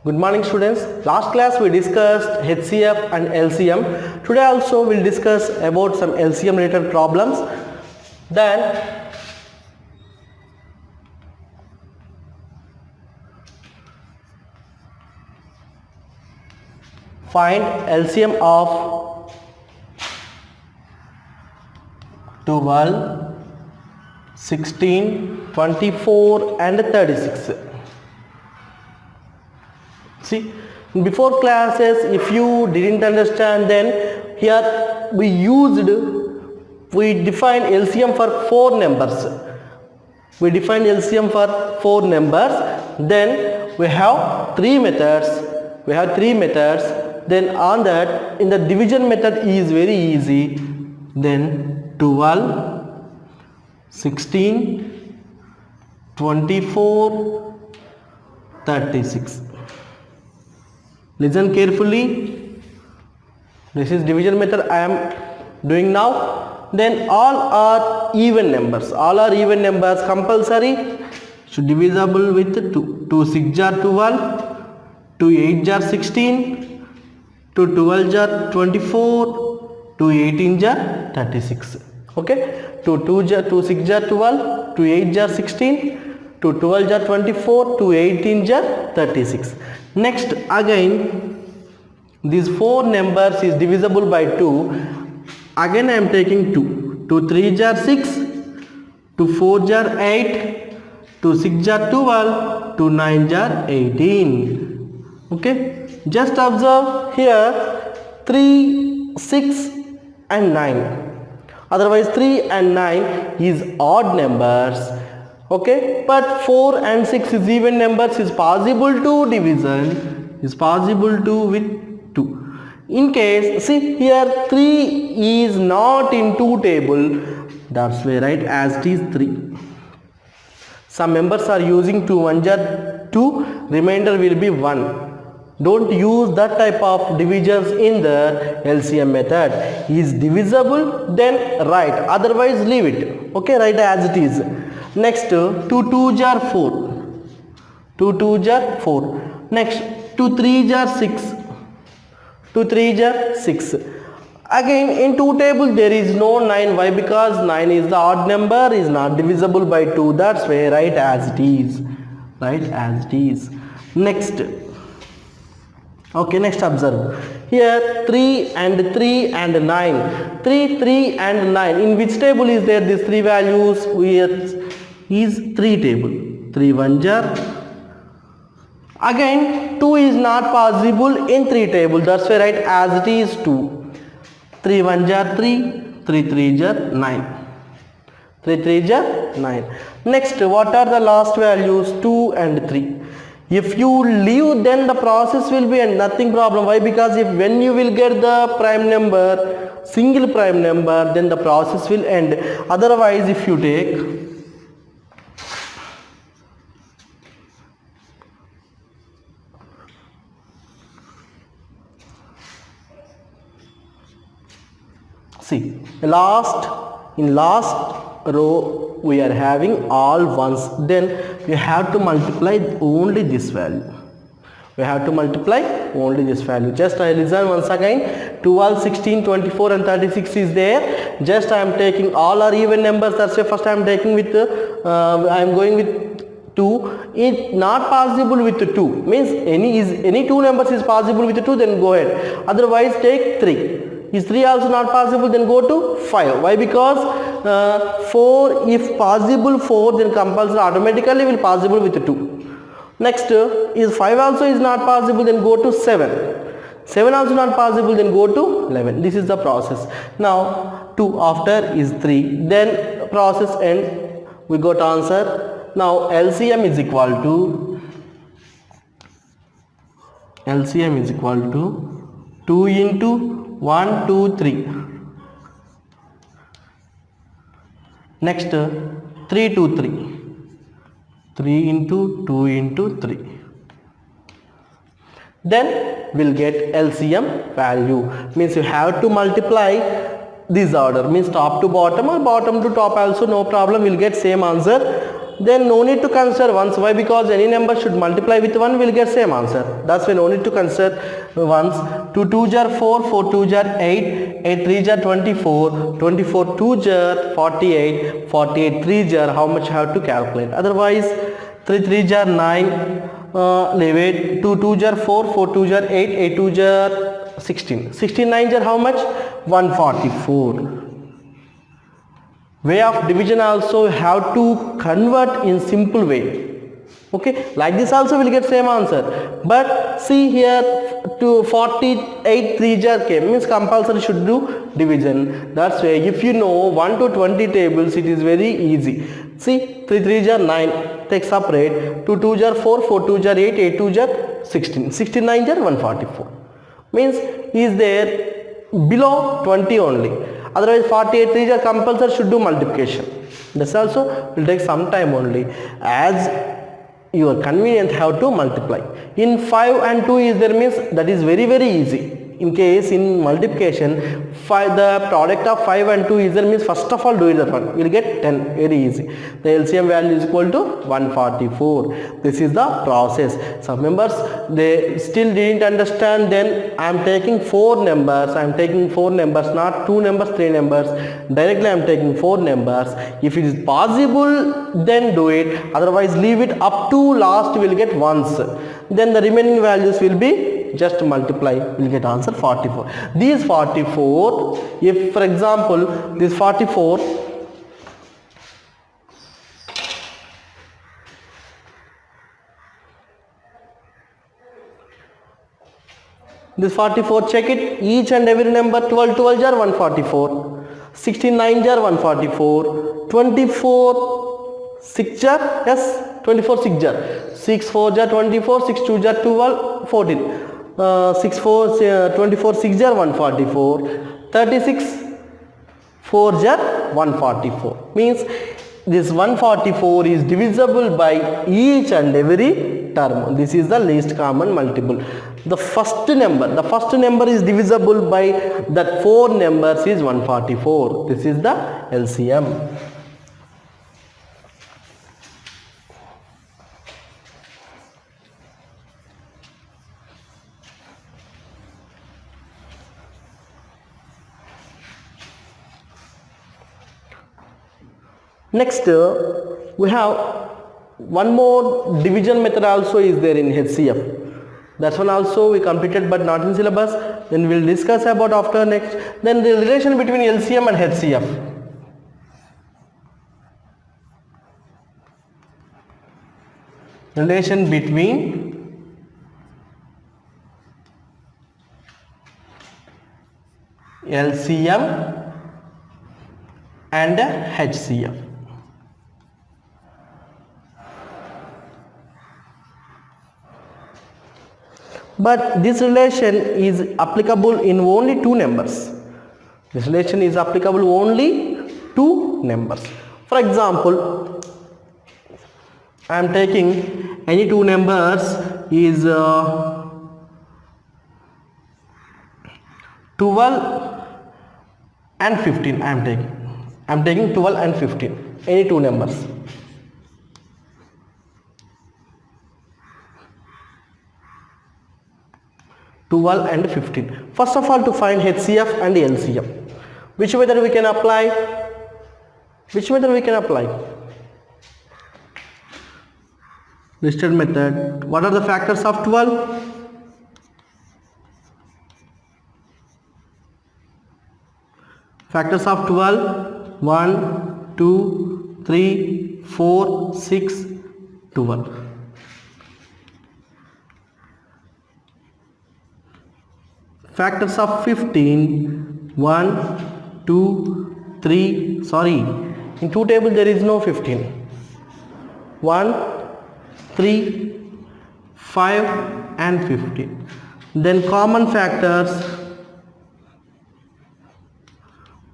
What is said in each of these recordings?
Good morning students. Last class we discussed HCF and LCM. Today also we'll discuss about some LCM related problems. Then find LCM of 12, 16, 24 and 36. See, before classes, if you didn't understand, then here we defined LCM for 4 numbers. We defined LCM for 4 numbers. Then we have 3 methods. Then on that, in the division method is very easy. Then 12, 16, 24, 36. Listen carefully. This is division method I am doing now. Then all are even numbers. Compulsory should divisible with 2. 2 6 are 12, 2 8 are 16, 2 12 are 24, 2 18 are 36. Okay. 2 6 are 12, 2 8 are 16, 2 12 are 24, 2 18 are 36. Next again these 4 numbers is divisible by 2. Again I am taking 2. 2 3 are 6, 2 4 are 8, 2 6 are 12, 2 9 are 18. Okay. Just observe here 3, 6 and 9. Otherwise 3 and 9 is odd numbers. Okay, but 4 and 6 is even numbers, is possible to division, is possible to with 2. In case, see here 3 is not in 2 table, that's why write as it is 3. Some members are using 2 1 are 2, remainder will be 1. Don't use that type of divisions in the LCM method. Is divisible, then write, otherwise leave it. Okay, write as it is. Next 2 2 are 4. 2 2 are 4. Next 2 3 are 6. 2 3 are 6. Again in 2 table there is no 9. Why? Because 9 is the odd number, is not divisible by 2. That's why write as it is. Write as it is. Next. Okay, next observe. Here 3 and 3 and 9. 3, 3 and 9. In which table is there these 3 values? Is 3 table. 3 1 are. Again 2 is not possible in 3 table. That's why write as it is 2. 3 1 are 3. 3 3 are 9. 3 3 are 9. Next, what are the last values? 2 and 3. If you leave, then the process will be nothing problem. Why? Because when you will get the prime number, single prime number, then the process will end. Otherwise, if you take see in last row we are having all ones, then we have to multiply only this value. Just I listen once again. 12, 16, 24 and 36 is there. Just I am taking all are even numbers. That's why first I am taking with I am going with 2. It's not possible with 2. Means any 2 numbers is possible with 2, then go ahead. Otherwise take 3. Is 3 also not possible, then go to 5. Why? Because 4, if possible 4, then compulsory automatically will possible with 2. Next is 5 also is not possible, then go to 7. 7 also not possible, then go to 11. This is the process. Now 2 after is 3, then process end, we got answer. Now LCM is equal to 2 into 1 2 3. Next 3 2 3. 3 into 2 into 3. Then we'll get LCM value. Means you have to multiply this order. Means top to bottom or bottom to top also, no problem. We'll get same answer. then no need to consider ones. Why? Because any number should multiply with 1, will get same answer. That's why no need to consider ones. 2 2s are 4, 4 2s are 8, 8 3s are 24, 24 2s are 48, 48 3s are, how much I have to calculate? Otherwise 3 3s are 9, leave it. 2 2s are 4, 4 2s are 8, 8 2s are 16, 16 9s are how much? 144. Way of division also have to convert in simple way. Okay, like this also will get same answer. But see here, to 48 3 jar came, means compulsory should do division. That's why if you know 1 to 20 tables, it is very easy. See, 3 3 jar 9, take separate. 2 2 jar 4, 4 2 jar 8, 8 2 jar 16, 69 jar 144. Means is there below 20 only. Otherwise 48 3 are compulsory should do multiplication. This also will take some time only. As your convenient have to multiply. In 5 and 2 is there, means that is very easy. In case in multiplication, the product of 5 and 2 is there, means first of all do it that one. You will get 10, very easy. The LCM value is equal to 144. This is the process. Some members, they still didn't understand, then I am taking 4 numbers. I am taking 4 numbers, not 2 numbers, 3 numbers. Directly I am taking 4 numbers. If it is possible, then do it. Otherwise leave it up to last, will get ones. Then the remaining values will be just multiply, will get answer 44. These 44, if for example this 44, this 44, check it, each and every number, 12 12 jar 144, 69 jar 144, 24 6 jar, yes, 24 6 jar, 6 4 jar 24, 6 2 jar 12, 14, 6 4 24 6 jar 144, 36 4 jar 144. Means this 144 is divisible by each and every term. This is the least common multiple. The first number is divisible by that 4 numbers is 144. This is the LCM. Next, we have one more division method also is there in HCF. That one also we completed but not in syllabus. Then we will discuss about after next. Then the relation between LCM and HCF. Relation between LCM and HCF. But this relation is applicable in only 2 numbers. This relation is applicable only 2 numbers. For example, I am taking any 2 numbers is 12 and 15. I am taking 12 and 15. Any 2 numbers. and 15. First of all, to find HCF and LCM, which method we can apply? Listed method. What are the factors of 12? Factors of 12: 1, 2, 3, 4, 6, 12. Factors of 15: 1, 2, 3, sorry, in 2 tables there is no 15. 1, 3, 5 and 15. Then common factors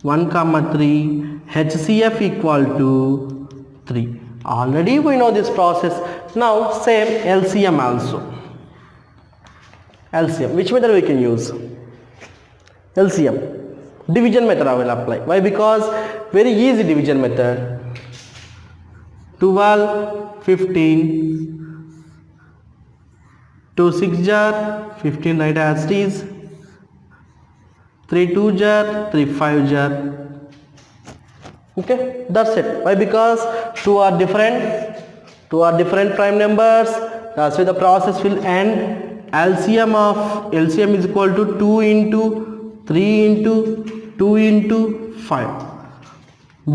1, 3, HCF equal to 3. Already we know this process. Now same LCM also. LCM, which method we can use? LCM, division method I will apply. Why? Because very easy division method. 12, 15, 2 6 jar, 15 right as it is, 3 2 jar, 3 5 jar. Okay, that's it. Why? Because two are different prime numbers. That's why the process will end. LCM is equal to 2 into 3 into 2 into 5.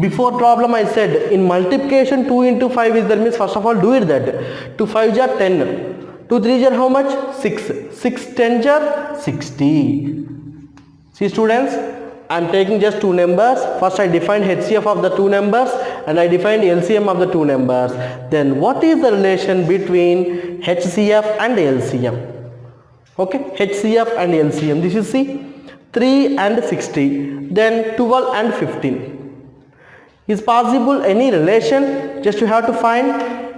Before problem I said in multiplication 2 into 5 is there, means first of all do it that. 2 5 jar 10, 2 3 jar how much? 6, 6 10 jar 60. See students, I am taking just two numbers. First I defined HCF of the two numbers and I defined LCM of the two numbers. Then what is the relation between HCF and LCM? Okay, HCF and LCM. This is see 3 and 60, then 12 and 15. Is possible any relation? Just you have to find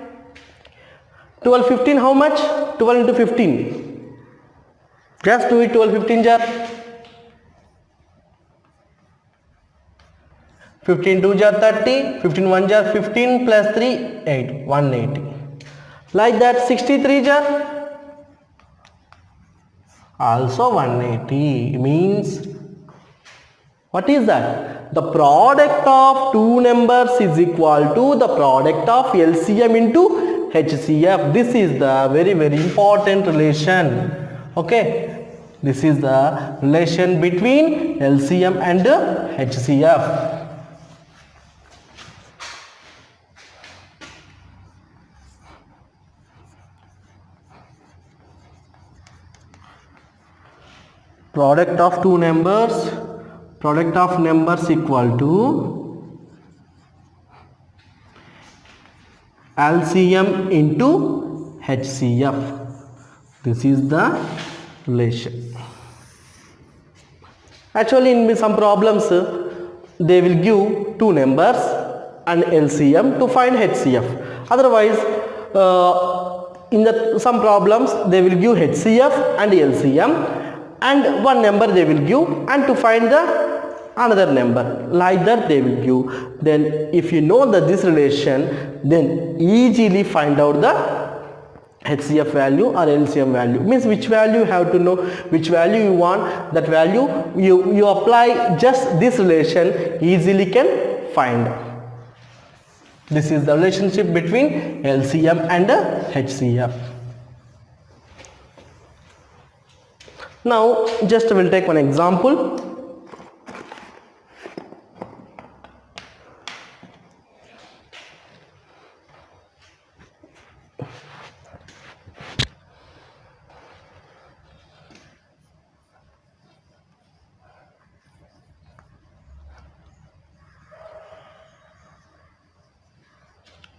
12 15 how much? 12 into 15. Just do it. 12 15 jar, 15 2 jar 30, 15 1 jar 15 plus 3 8, 180. Like that. 63 jar also 180. Means what is that? The product of two numbers is equal to the product of LCM into HCF. This is the very important relation. Okay, this is the relation between LCM and HCF. Product of two numbers, product of numbers equal to LCM into HCF. This is the relation. Actually in some problems they will give two numbers and LCM to find HCF. Otherwise in some problems they will give HCF and LCM and one number they will give and to find the another number, like that they will give. Then if you know that this relation, then easily find out the HCF value or LCM value. Means which value you have to know, which value you want, that value you apply just this relation, easily can find. This is the relationship between LCM and HCF. Now just we'll take one example.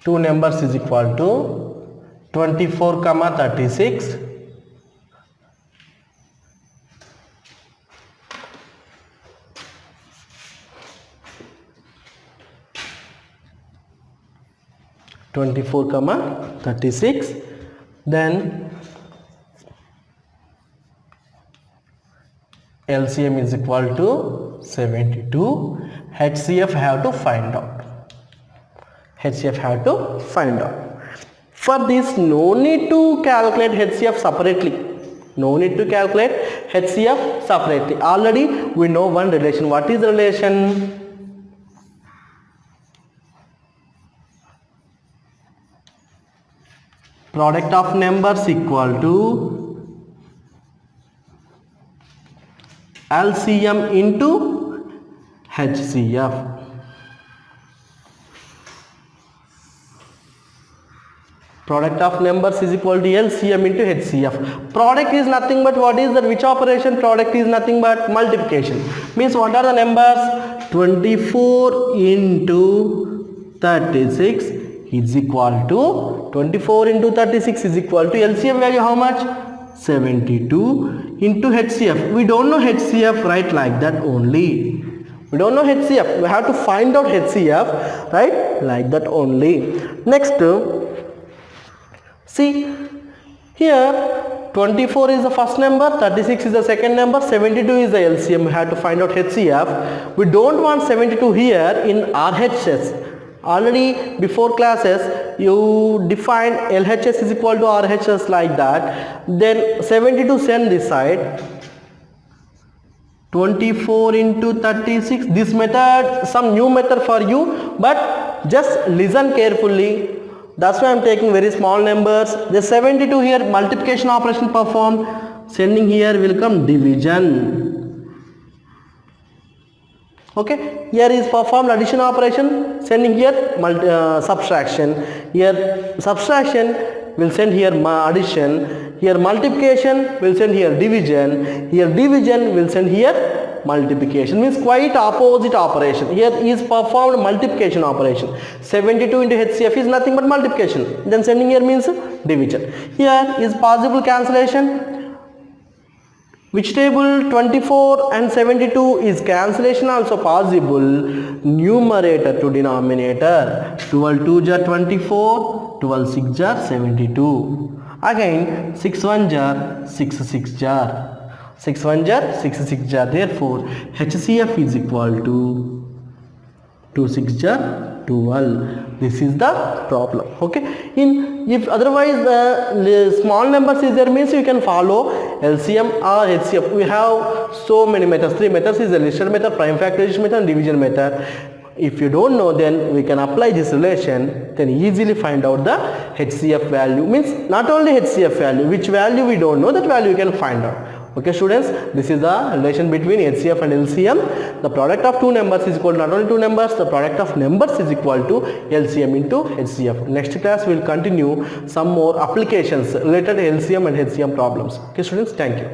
Two numbers is equal to 24, 36. 24, 36. Then LCM is equal to 72. HCF have to find out. HCF have to find out. For this, no need to calculate HCF separately. No need to calculate HCF separately. Already we know one relation. What is the relation? Product of numbers equal to LCM into HCF. Product of numbers is equal to LCM into HCF. Product is nothing but what is that? Which operation? Product is nothing but multiplication. Means what are the numbers? 24 into 36 is equal to 24 into 36 is equal to LCM value how much? 72 into HCF. We don't know HCF, right? Like that only. We don't know HCF. We have to find out HCF, right? Like that only. Next, see here 24 is the first number, 36 is the second number, 72 is the LCM. We have to find out HCF. We don't want 72 here in RHS. Already before classes you defined LHS is equal to RHS like that. Then 72 send this side. 24 into 36. This method, some new method for you, but just listen carefully. That's why I'm taking very small numbers. The 72 here, multiplication operation performed. Sending here will come division. Okay, here is performed addition operation, sending here subtraction. Here subtraction will send here addition. Here multiplication will send here division. Here division will send here multiplication. Means quite opposite operation. Here is performed multiplication operation. 72 into HCF is nothing but multiplication. Then sending here means division. Here is possible cancellation. Which table? 24 and 72 is cancellation also possible. Numerator to denominator. 12 2s are 24, 12 6s are 72. Again 6 1s are 6 6s are 6 1s are 6 6s are. Therefore HCF is equal to 2 6s are 12. This is the problem. Okay. If otherwise the small numbers is there means you can follow LCM or HCF. We have so many methods. 3 methods is the listed method, prime factorization method and division method. If you don't know, then we can apply this relation, then easily find out the HCF value. Means not only HCF value, which value we don't know, that value you can find out. Okay students, this is the relation between HCF and LCM. The product of two numbers is equal to not only two numbers, the product of numbers is equal to LCM into HCF. Next class we will continue some more applications related to LCM and HCM problems. Okay students, thank you.